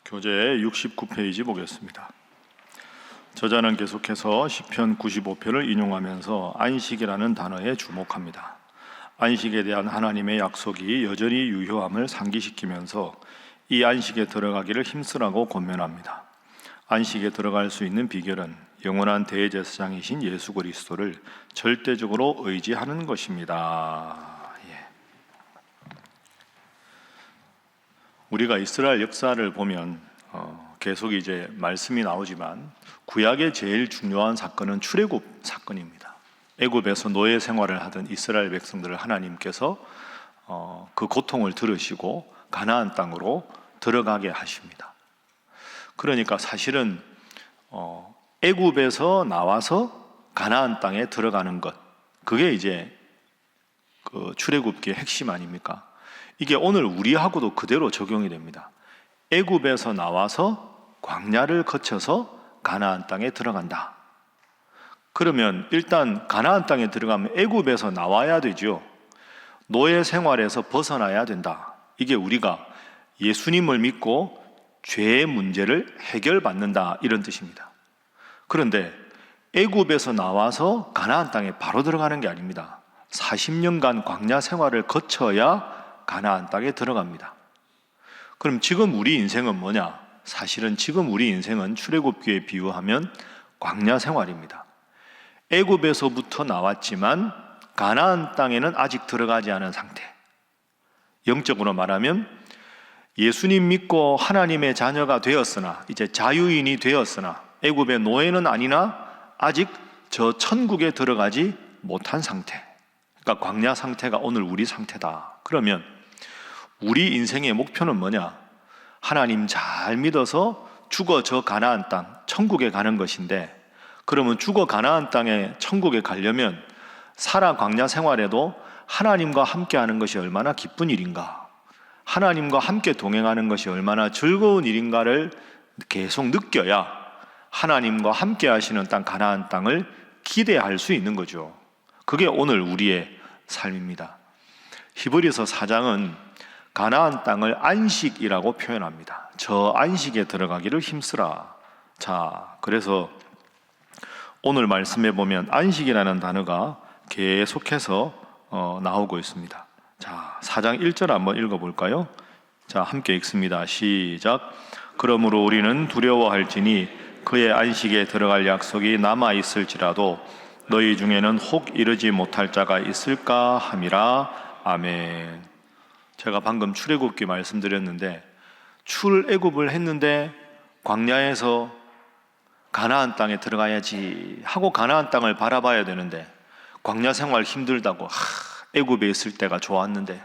교재 69페이지 보겠습니다. 저자는 계속해서 시편 95편을 인용하면서 안식이라는 단어에 주목합니다. 안식에 대한 하나님의 약속이 여전히 유효함을 상기시키면서 이 안식에 들어가기를 힘쓰라고 권면합니다. 안식에 들어갈 수 있는 비결은 영원한 대제사장이신 예수 그리스도를 절대적으로 의지하는 것입니다. 우리가 이스라엘 역사를 보면 계속 이제 말씀이 나오지만 구약의 제일 중요한 사건은 출애굽 사건입니다. 애굽에서 노예 생활을 하던 이스라엘 백성들을 하나님께서 그 고통을 들으시고 가나안 땅으로 들어가게 하십니다. 그러니까 사실은 애굽에서 나와서 가나안 땅에 들어가는 것, 그게 이제 그 출애굽기의 핵심 아닙니까? 이게 오늘 우리하고도 그대로 적용이 됩니다. 애굽에서 나와서 광야를 거쳐서 가나안 땅에 들어간다. 그러면 일단 가나안 땅에 들어가면 애굽에서 나와야 되죠. 노예 생활에서 벗어나야 된다. 이게 우리가 예수님을 믿고 죄의 문제를 해결받는다, 이런 뜻입니다. 그런데 애굽에서 나와서 가나안 땅에 바로 들어가는 게 아닙니다. 40년간 광야 생활을 거쳐야 가나안 땅에 들어갑니다. 그럼 지금 우리 인생은 뭐냐? 사실은 지금 우리 인생은 출애굽기에 비유하면 광야 생활입니다. 애굽에서부터 나왔지만 가나안 땅에는 아직 들어가지 않은 상태. 영적으로 말하면 예수님 믿고 하나님의 자녀가 되었으나, 이제 자유인이 되었으나, 애굽의 노예는 아니나 아직 저 천국에 들어가지 못한 상태. 그러니까 광야 상태가 오늘 우리 상태다. 그러면 우리 인생의 목표는 뭐냐? 하나님 잘 믿어서 죽어 저 가나안 땅, 천국에 가는 것인데, 그러면 죽어 가나안 땅에 천국에 가려면 살아 광야 생활에도 하나님과 함께 하는 것이 얼마나 기쁜 일인가, 하나님과 함께 동행하는 것이 얼마나 즐거운 일인가를 계속 느껴야 하나님과 함께 하시는 땅 가나안 땅을 기대할 수 있는 거죠. 그게 오늘 우리의 삶입니다. 히브리서 4장은 가나안 땅을 안식이라고 표현합니다. 저 안식에 들어가기를 힘쓰라. 자, 그래서 오늘 말씀에 보면 안식이라는 단어가 계속해서 나오고 있습니다. 자, 4장 1절 한번 읽어볼까요? 자, 함께 읽습니다. 시작. 그러므로 우리는 두려워할지니 그의 안식에 들어갈 약속이 남아있을지라도 너희 중에는 혹 이르지 못할 자가 있을까 함이라. 아멘. 제가 방금 출애굽기 말씀드렸는데, 출애굽을 했는데 광야에서 가나안 땅에 들어가야지 하고 가나안 땅을 바라봐야 되는데, 광야 생활 힘들다고 애굽에 있을 때가 좋았는데,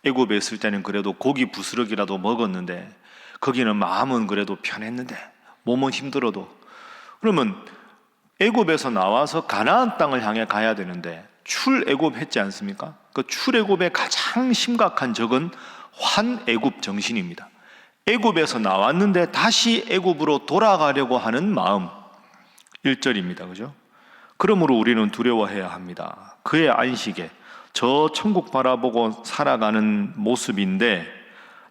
애굽에 있을 때는 그래도 고기 부스러기라도 먹었는데, 거기는 마음은 그래도 편했는데 몸은 힘들어도, 그러면 애굽에서 나와서 가나안 땅을 향해 가야 되는데 출애굽 했지 않습니까? 그 출애굽의 가장 심각한 적은 환애굽 정신입니다. 애굽에서 나왔는데 다시 애굽으로 돌아가려고 하는 마음. 1절입니다. 그죠? 그러므로 우리는 두려워해야 합니다. 그의 안식에, 저 천국 바라보고 살아가는 모습인데,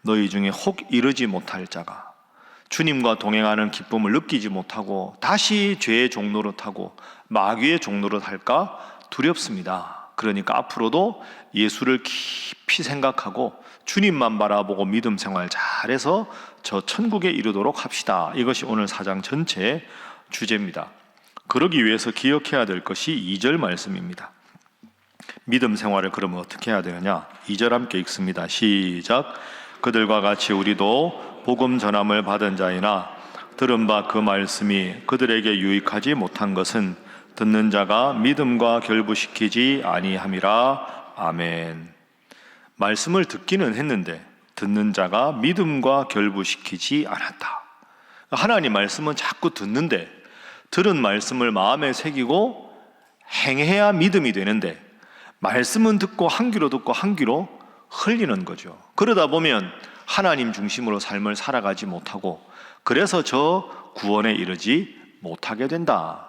너희 중에 혹 이르지 못할 자가, 주님과 동행하는 기쁨을 느끼지 못하고 다시 죄의 종노릇 타고 마귀의 종노릇 할까 두렵습니다. 그러니까 앞으로도 예수를 깊이 생각하고 주님만 바라보고 믿음 생활 잘해서 저 천국에 이르도록 합시다. 이것이 오늘 4장 전체의 주제입니다. 그러기 위해서 기억해야 될 것이 2절 말씀입니다. 믿음 생활을 그러면 어떻게 해야 되느냐? 2절 함께 읽습니다. 시작. 그들과 같이 우리도 복음 전함을 받은 자이나 들은 바 그 말씀이 그들에게 유익하지 못한 것은 듣는 자가 믿음과 결부시키지 아니함이라. 아멘. 말씀을 듣기는 했는데 듣는 자가 믿음과 결부시키지 않았다. 하나님 말씀은 자꾸 듣는데, 들은 말씀을 마음에 새기고 행해야 믿음이 되는데, 말씀은 듣고 한 귀로 듣고 한 귀로 흘리는 거죠. 그러다 보면 하나님 중심으로 삶을 살아가지 못하고, 그래서 저 구원에 이르지 못하게 된다.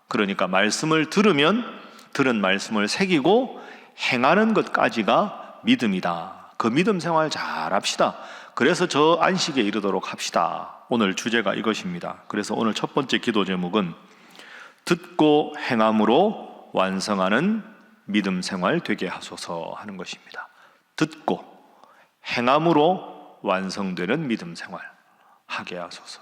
그러니까 말씀을 들으면 들은 말씀을 새기고 행하는 것까지가 믿음이다. 그 믿음 생활 잘 합시다. 그래서 저 안식에 이르도록 합시다. 오늘 주제가 이것입니다. 그래서 오늘 첫 번째 기도 제목은 듣고 행함으로 완성하는 믿음 생활 되게 하소서 하는 것입니다. 듣고 행함으로 완성되는 믿음 생활 하게 하소서.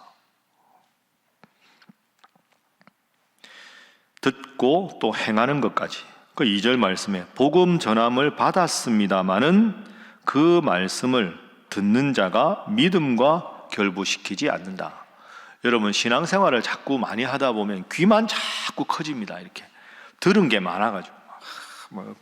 듣고 또 행하는 것까지. 그 2절 말씀에 복음 전함을 받았습니다마는 그 말씀을 듣는 자가 믿음과 결부시키지 않는다. 여러분, 신앙생활을 자꾸 많이 하다 보면 귀만 자꾸 커집니다. 이렇게 들은 게 많아가지고 뭐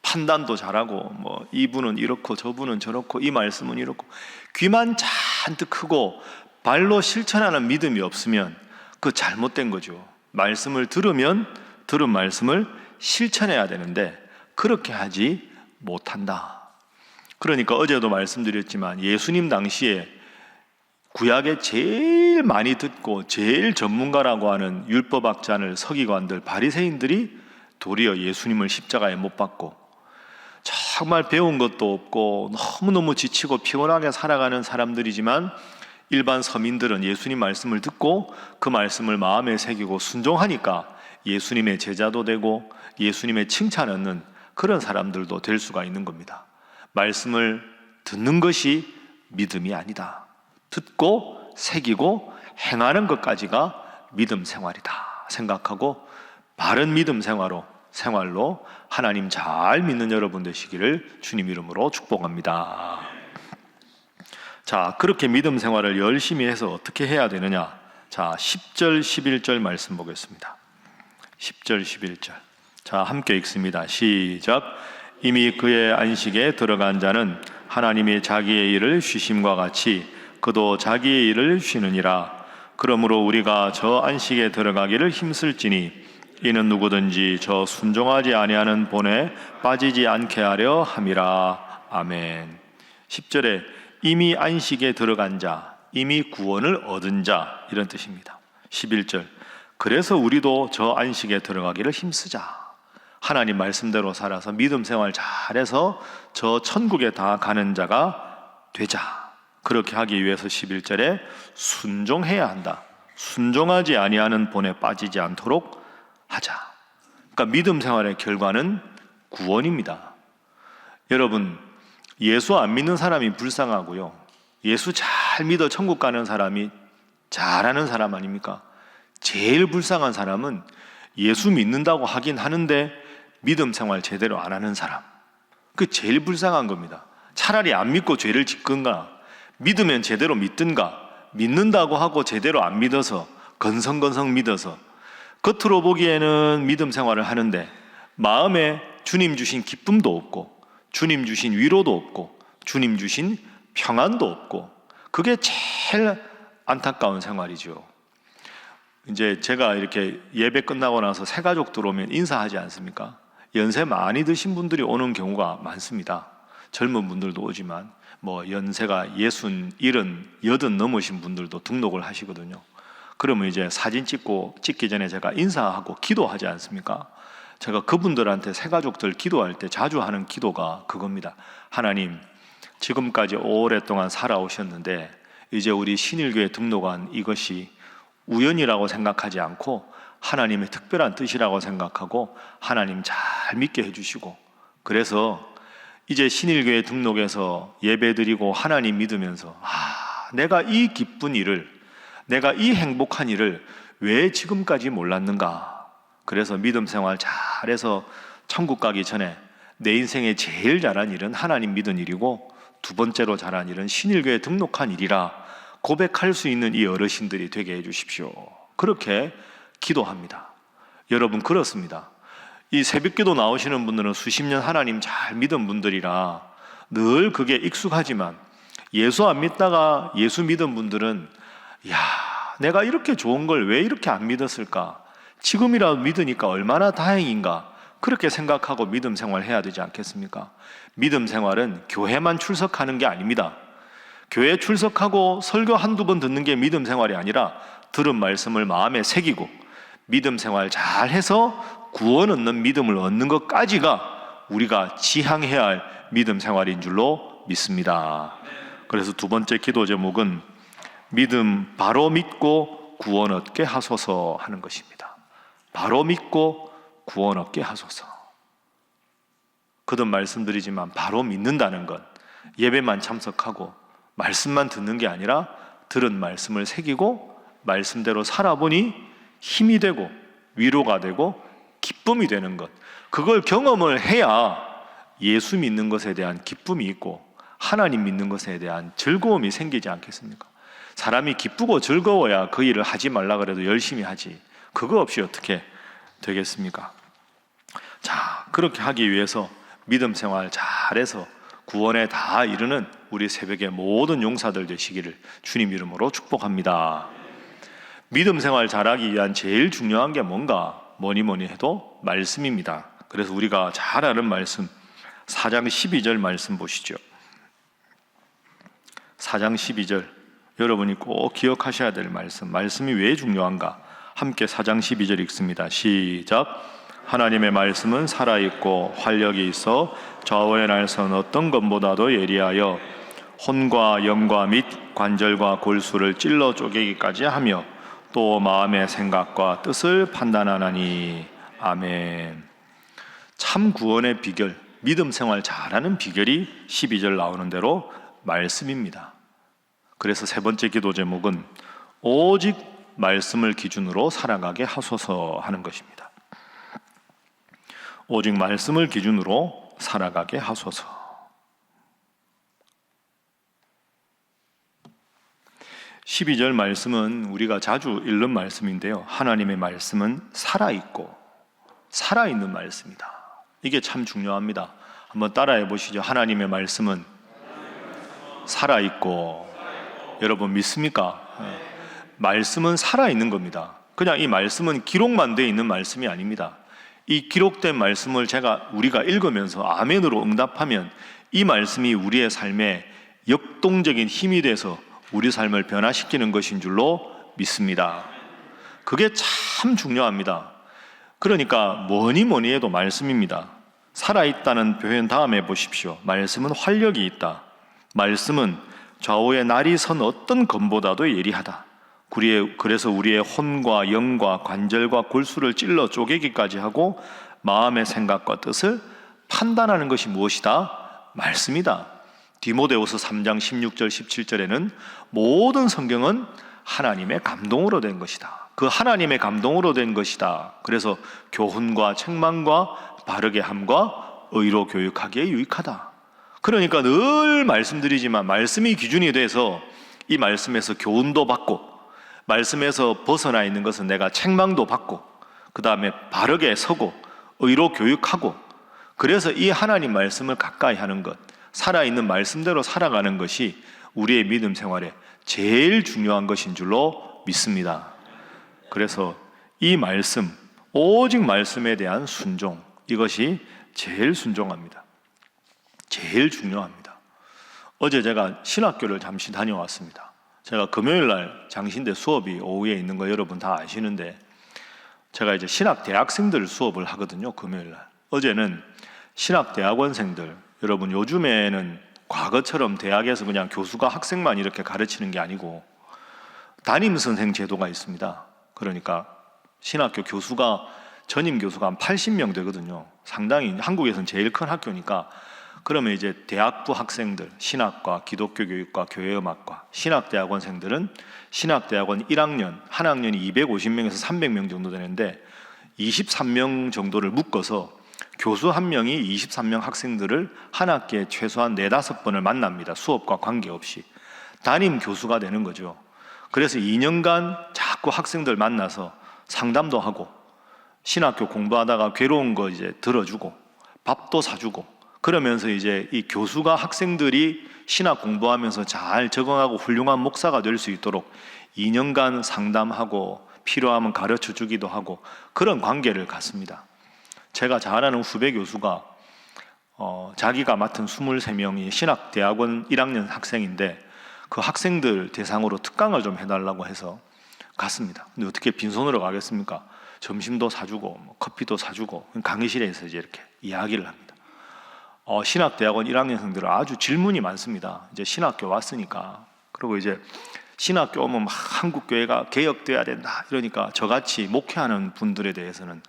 판단도 잘하고 뭐 이분은 이렇고 저분은 저렇고 이 말씀은 이렇고 귀만 잔뜩 크고 발로 실천하는 믿음이 없으면 그 잘못된 거죠. 말씀을 들으면 들은 말씀을 실천해야 되는데 그렇게 하지 못한다. 그러니까 어제도 말씀드렸지만 예수님 당시에 구약에 제일 많이 듣고 제일 전문가라고 하는 율법학자들, 서기관들, 바리새인들이 도리어 예수님을 십자가에 못 박고 정말 배운 것도 없고 너무너무 지치고 피곤하게 살아가는 사람들이지만 일반 서민들은 예수님 말씀을 듣고 그 말씀을 마음에 새기고 순종하니까 예수님의 제자도 되고 예수님의 칭찬 얻는 그런 사람들도 될 수가 있는 겁니다. 말씀을 듣는 것이 믿음이 아니다. 듣고 새기고 행하는 것까지가 믿음 생활이다 생각하고 바른 믿음 생활로 하나님 잘 믿는 여러분 되시기를 주님 이름으로 축복합니다. 자, 그렇게 믿음 생활을 열심히 해서 어떻게 해야 되느냐? 자, 10절, 11절 말씀 보겠습니다. 10절, 11절. 자, 함께 읽습니다. 시작. 이미 그의 안식에 들어간 자는 하나님이 자기의 일을 쉬심과 같이 그도 자기의 일을 쉬느니라. 그러므로 우리가 저 안식에 들어가기를 힘쓸지니 이는 누구든지 저 순종하지 아니하는 본에 빠지지 않게 하려 함이라. 아멘. 10절에 이미 안식에 들어간 자, 이미 구원을 얻은 자 이런 뜻입니다. 11절 그래서 우리도 저 안식에 들어가기를 힘쓰자. 하나님 말씀대로 살아서 믿음 생활 잘해서 저 천국에 다 가는 자가 되자. 그렇게 하기 위해서 11절에 순종해야 한다. 순종하지 아니하는 본에 빠지지 않도록 하자. 그러니까 믿음 생활의 결과는 구원입니다. 여러분, 예수 안 믿는 사람이 불쌍하고요, 예수 잘 믿어 천국 가는 사람이 잘하는 사람 아닙니까? 제일 불쌍한 사람은 예수 믿는다고 하긴 하는데 믿음 생활 제대로 안 하는 사람, 그 제일 불쌍한 겁니다. 차라리 안 믿고 죄를 짓든가, 믿으면 제대로 믿든가, 믿는다고 하고 제대로 안 믿어서 건성건성 믿어서 겉으로 보기에는 믿음 생활을 하는데 마음에 주님 주신 기쁨도 없고 주님 주신 위로도 없고 주님 주신 평안도 없고, 그게 제일 안타까운 생활이죠. 이제 제가 이렇게 예배 끝나고 나서 새 가족 들어오면 인사하지 않습니까? 연세 많이 드신 분들이 오는 경우가 많습니다. 젊은 분들도 오지만 뭐 연세가 60, 70, 80 넘으신 분들도 등록을 하시거든요. 그러면 이제 사진 찍기 전에 제가 인사하고 기도하지 않습니까? 제가 그분들한테 새 가족들 기도할 때 자주 하는 기도가 그겁니다. 하나님, 지금까지 오랫동안 살아오셨는데 이제 우리 신일교에 등록한 이것이 우연이라고 생각하지 않고 하나님의 특별한 뜻이라고 생각하고 하나님 잘 믿게 해주시고, 그래서 이제 신일교에 등록해서 예배드리고 하나님 믿으면서 내가 이 기쁜 일을, 내가 이 행복한 일을 왜 지금까지 몰랐는가. 그래서 믿음 생활 잘해서 천국 가기 전에 내 인생에 제일 잘한 일은 하나님 믿은 일이고 두 번째로 잘한 일은 신일교에 등록한 일이라 고백할 수 있는 이 어르신들이 되게 해주십시오. 그렇게 기도합니다. 여러분, 그렇습니다. 이 새벽기도 나오시는 분들은 수십 년 하나님 잘 믿은 분들이라 늘 그게 익숙하지만 예수 안 믿다가 예수 믿은 분들은 내가 이렇게 좋은 걸 왜 이렇게 안 믿었을까? 지금이라도 믿으니까 얼마나 다행인가? 그렇게 생각하고 믿음 생활 해야 되지 않겠습니까? 믿음 생활은 교회만 출석하는 게 아닙니다. 교회 출석하고 설교 한두 번 듣는 게 믿음 생활이 아니라 들은 말씀을 마음에 새기고 믿음 생활 잘해서 구원 얻는 믿음을 얻는 것까지가 우리가 지향해야 할 믿음 생활인 줄로 믿습니다. 그래서 두 번째 기도 제목은 믿음 바로 믿고 구원 얻게 하소서 하는 것입니다. 바로 믿고 구원 얻게 하소서. 거듭 말씀드리지만 바로 믿는다는 건 예배만 참석하고 말씀만 듣는 게 아니라 들은 말씀을 새기고 말씀대로 살아보니 힘이 되고 위로가 되고 기쁨이 되는 것, 그걸 경험을 해야 예수 믿는 것에 대한 기쁨이 있고 하나님 믿는 것에 대한 즐거움이 생기지 않겠습니까? 사람이 기쁘고 즐거워야 그 일을 하지 말라 그래도 열심히 하지, 그거 없이 어떻게 되겠습니까? 자, 그렇게 하기 위해서 믿음 생활 잘해서 구원에 다 이르는 우리 새벽의 모든 용사들 되시기를 주님 이름으로 축복합니다. 믿음 생활 잘하기 위한 제일 중요한 게 뭔가? 뭐니 해도 말씀입니다. 그래서 우리가 잘 아는 말씀 4장 12절 말씀 보시죠. 4장 12절 여러분이 꼭 기억하셔야 될 말씀이 왜 중요한가? 함께 4장 12절 읽습니다. 시작. 하나님의 말씀은 살아있고 활력이 있어 좌우의 날선 어떤 것보다도 예리하여 혼과 영과 및 관절과 골수를 찔러 쪼개기까지 하며 또 마음의 생각과 뜻을 판단하나니. 아멘. 참 구원의 비결, 믿음 생활 잘하는 비결이 12절 나오는 대로 말씀입니다. 그래서 세 번째 기도 제목은 오직 말씀을 기준으로 살아가게 하소서 하는 것입니다. 오직 말씀을 기준으로 살아가게 하소서. 12절 말씀은 우리가 자주 읽는 말씀인데요, 하나님의 말씀은 살아있고 살아있는 말씀이다. 이게 참 중요합니다. 한번 따라해 보시죠. 하나님의 말씀은 살아있고. 여러분 믿습니까? 말씀은 살아있는 겁니다. 그냥 이 말씀은 기록만 되어 있는 말씀이 아닙니다. 이 기록된 말씀을 우리가 읽으면서 아멘으로 응답하면 이 말씀이 우리의 삶에 역동적인 힘이 돼서 우리 삶을 변화시키는 것인 줄로 믿습니다. 그게 참 중요합니다. 그러니까 뭐니 해도 말씀입니다. 살아있다는 표현 다음에 보십시오. 말씀은 활력이 있다. 말씀은 좌우의 날이 선 어떤 검보다도 예리하다. 그래서 우리의 혼과 영과 관절과 골수를 찔러 쪼개기까지 하고 마음의 생각과 뜻을 판단하는 것이 무엇이다? 말씀이다. 디모데후서 3장 16절 17절에는 모든 성경은 하나님의 감동으로 된 것이다. 그 하나님의 감동으로 된 것이다. 그래서 교훈과 책망과 바르게 함과 의로 교육하기에 유익하다. 그러니까 늘 말씀드리지만 말씀이 기준이 돼서 이 말씀에서 교훈도 받고 말씀에서 벗어나 있는 것은 내가 책망도 받고 그 다음에 바르게 서고 의로 교육하고, 그래서 이 하나님 말씀을 가까이 하는 것, 살아있는 말씀대로 살아가는 것이 우리의 믿음 생활에 제일 중요한 것인 줄로 믿습니다. 그래서 이 말씀, 오직 말씀에 대한 순종, 이것이 제일 순종합니다. 제일 중요합니다. 어제 제가 신학교를 잠시 다녀왔습니다. 제가 금요일날 장신대 수업이 오후에 있는 거 여러분 다 아시는데, 제가 이제 신학대학생들 수업을 하거든요, 금요일날. 어제는 신학대학원생들, 여러분 요즘에는 과거처럼 대학에서 그냥 교수가 학생만 이렇게 가르치는 게 아니고 담임선생 제도가 있습니다. 그러니까 신학교 교수가, 전임 교수가 한 80명 되거든요. 상당히 한국에서는 제일 큰 학교니까. 그러면 이제 대학부 학생들, 신학과, 기독교 교육과, 교회음악과, 신학대학원생들은 신학대학원 1학년, 한 학년이 250명에서 300명 정도 되는데 23명 정도를 묶어서 교수 한 명이 23명 학생들을 한 학기에 최소한 4-5번을 만납니다. 수업과 관계없이. 담임 교수가 되는 거죠. 그래서 2년간 자꾸 학생들 만나서 상담도 하고 신학교 공부하다가 괴로운 거 이제 들어주고 밥도 사주고, 그러면서 이제 이 교수가 학생들이 신학 공부하면서 잘 적응하고 훌륭한 목사가 될 수 있도록 2년간 상담하고 필요하면 가르쳐 주기도 하고 그런 관계를 갖습니다. 제가 잘 아는 후배 교수가 자기가 맡은 23명이 신학대학원 1학년 학생인데 그 학생들 대상으로 특강을 좀 해달라고 해서 갔습니다. 근데 어떻게 빈손으로 가겠습니까? 점심도 사주고 커피도 사주고 강의실에서 이제 이렇게 이야기를 합니다. 신학대학원 1학년생들은 아주 질문이 많습니다. 이제 신학교 왔으니까. 그리고 이제 신학교 오면 막 한국교회가 개혁돼야 된다 이러니까 저같이 목회하는 분들에 대해서는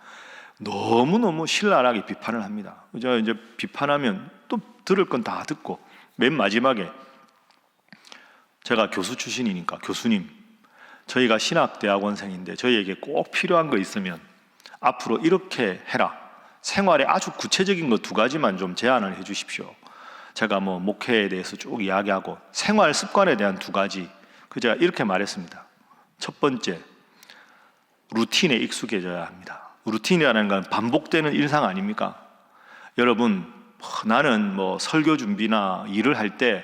너무너무 신랄하게 비판을 합니다. 이제 비판하면 또 들을 건 다 듣고 맨 마지막에 제가 교수 출신이니까 교수님, 저희가 신학대학원생인데 저희에게 꼭 필요한 거 있으면 앞으로 이렇게 해라. 생활에 아주 구체적인 거 2가지만 좀 제안을 해 주십시오. 제가 목회에 대해서 쭉 이야기하고 생활 습관에 대한 2가지 제가 이렇게 말했습니다. 첫 번째, 루틴에 익숙해져야 합니다. 루틴이라는 건 반복되는 일상 아닙니까? 여러분, 나는 설교 준비나 일을 할 때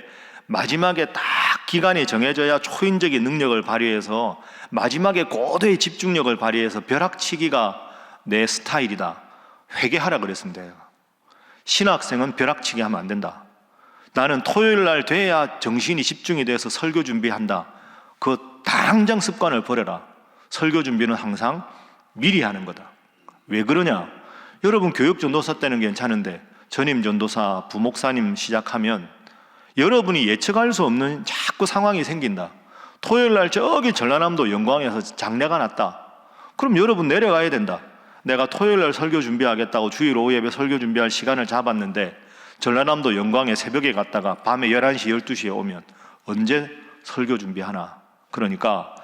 마지막에 딱 기간이 정해져야 초인적인 능력을 발휘해서 마지막에 고도의 집중력을 발휘해서 벼락치기가 내 스타일이다. 회개하라 그랬습니다. 신학생은 벼락치기 하면 안 된다. 나는 토요일 날 돼야 정신이 집중이 돼서 설교 준비한다. 그 당장 습관을 버려라. 설교 준비는 항상 미리 하는 거다. 왜 그러냐? 여러분 교육 전도사 때는 괜찮은데 전임 전도사, 부목사님 시작하면 여러분이 예측할 수 없는 자꾸 상황이 생긴다. 토요일 날 저기 전라남도 영광에서 장례가 났다. 그럼 여러분 내려가야 된다. 내가 토요일 날 설교 준비하겠다고 주일 오후 예배 설교 준비할 시간을 잡았는데 전라남도 영광에 새벽에 갔다가 밤에 11시, 12시에 오면 언제 설교 준비하나? 그러니까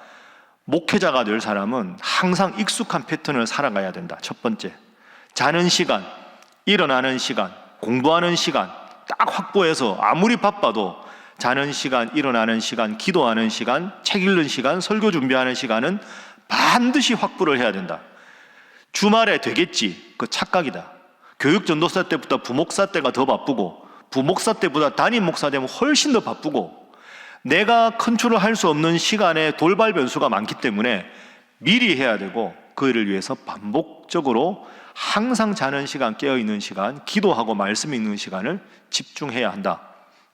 목회자가 될 사람은 항상 익숙한 패턴을 살아가야 된다. 첫 번째, 자는 시간, 일어나는 시간, 공부하는 시간 딱 확보해서 아무리 바빠도 자는 시간, 일어나는 시간, 기도하는 시간, 책 읽는 시간, 설교 준비하는 시간은 반드시 확보를 해야 된다. 주말에 되겠지, 그 착각이다. 교육 전도사 때보다 부목사 때가 더 바쁘고 부목사 때보다 담임 목사 되면 훨씬 더 바쁘고 내가 컨트롤 할 수 없는 시간에 돌발 변수가 많기 때문에 미리 해야 되고 그를 위해서 반복적으로 항상 자는 시간, 깨어있는 시간, 기도하고 말씀 읽는 시간을 집중해야 한다.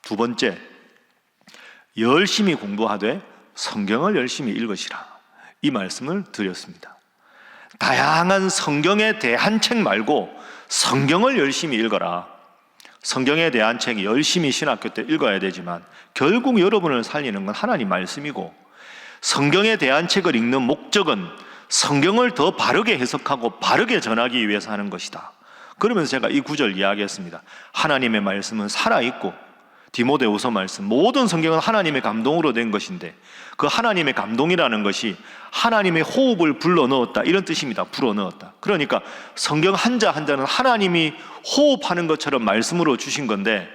2번째, 열심히 공부하되 성경을 열심히 읽으시라. 이 말씀을 드렸습니다. 다양한 성경에 대한 책 말고 성경을 열심히 읽어라. 성경에 대한 책이 열심히 신학교 때 읽어야 되지만 결국 여러분을 살리는 건 하나님 말씀이고 성경에 대한 책을 읽는 목적은 성경을 더 바르게 해석하고 바르게 전하기 위해서 하는 것이다. 그러면서 제가 이 구절 이야기했습니다. 하나님의 말씀은 살아있고 디모데후서 말씀, 모든 성경은 하나님의 감동으로 된 것인데 그 하나님의 감동이라는 것이 하나님의 호흡을 불러넣었다 이런 뜻입니다. 불어넣었다. 그러니까 성경 한자 한자는 하나님이 호흡하는 것처럼 말씀으로 주신 건데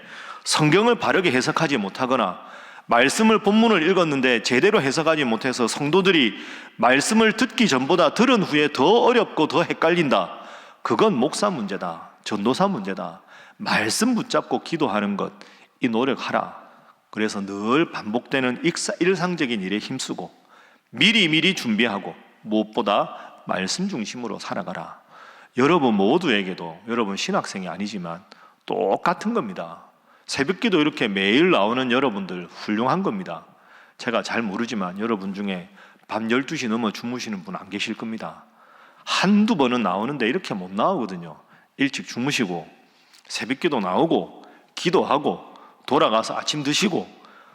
성경을 바르게 해석하지 못하거나 말씀을 본문을 읽었는데 제대로 해석하지 못해서 성도들이 말씀을 듣기 전보다 들은 후에 더 어렵고 더 헷갈린다. 그건 목사 문제다. 전도사 문제다. 말씀 붙잡고 기도하는 것, 이 노력하라. 그래서 늘 반복되는 일상적인 일에 힘쓰고 미리 준비하고 무엇보다 말씀 중심으로 살아가라. 여러분 모두에게도, 여러분 신학생이 아니지만 똑같은 겁니다. 새벽기도 이렇게 매일 나오는 여러분들 훌륭한 겁니다. 제가 잘 모르지만 여러분 중에 밤 12시 넘어 주무시는 분 안 계실 겁니다. 한두 번은 나오는데 이렇게 못 나오거든요. 일찍 주무시고 새벽기도 나오고 기도하고 돌아가서 아침 드시고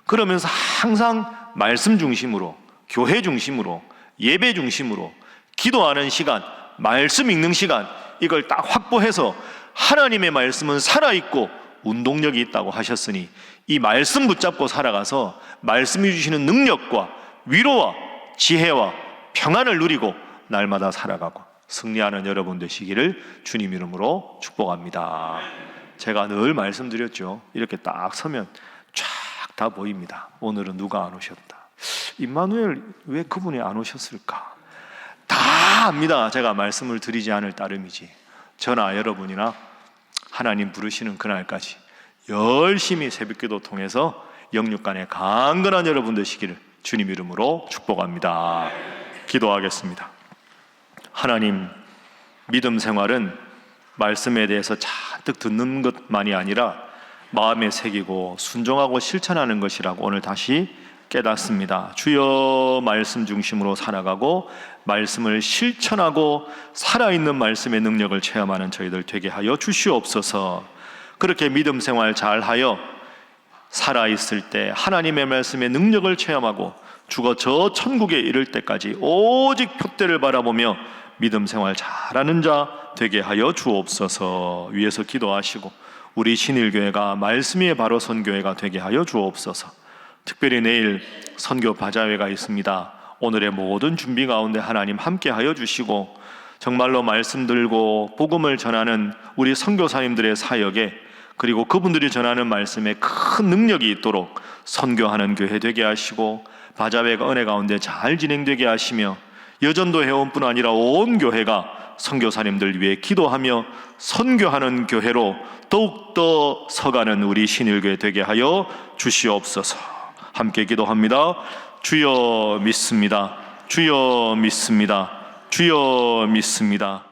그러면서 항상 말씀 중심으로, 교회 중심으로, 예배 중심으로 기도하는 시간, 말씀 읽는 시간, 이걸 딱 확보해서 하나님의 말씀은 살아있고 운동력이 있다고 하셨으니 이 말씀 붙잡고 살아가서 말씀이 주시는 능력과 위로와 지혜와 평안을 누리고 날마다 살아가고 승리하는 여러분 되시기를 주님 이름으로 축복합니다. 제가 늘 말씀드렸죠. 이렇게 딱 서면 쫙 다 보입니다. 오늘은 누가 안 오셨다. 임마누엘 왜 그분이 안 오셨을까? 다 압니다. 제가 말씀을 드리지 않을 따름이지. 저나 여러분이나 하나님 부르시는 그날까지 열심히 새벽기도 통해서 영육간에 강건한 여러분 되시기를 주님 이름으로 축복합니다. 기도하겠습니다. 하나님, 믿음 생활은 말씀에 대해서 잔뜩 듣는 것만이 아니라 마음에 새기고 순종하고 실천하는 것이라고 오늘 다시 깨닫습니다. 주여 말씀 중심으로 살아가고 말씀을 실천하고 살아있는 말씀의 능력을 체험하는 저희들 되게 하여 주시옵소서. 그렇게 믿음 생활 잘하여 살아있을 때 하나님의 말씀의 능력을 체험하고 죽어 저 천국에 이를 때까지 오직 표대를 바라보며 믿음 생활 잘하는 자 되게 하여 주옵소서. 위에서 기도하시고 우리 신일교회가 말씀이 바로 선교회가 되게 하여 주옵소서. 특별히 내일 선교 바자회가 있습니다. 오늘의 모든 준비 가운데 하나님 함께 하여 주시고 정말로 말씀 들고 복음을 전하는 우리 선교사님들의 사역에 그리고 그분들이 전하는 말씀에 큰 능력이 있도록 선교하는 교회 되게 하시고 바자회가 은혜 가운데 잘 진행되게 하시며 여전도 회원뿐 아니라 온 교회가 선교사님들 위해 기도하며 선교하는 교회로 더욱더 서가는 우리 신일교회 되게 하여 주시옵소서. 함께 기도합니다. 주여 믿습니다. 주여 믿습니다. 주여 믿습니다.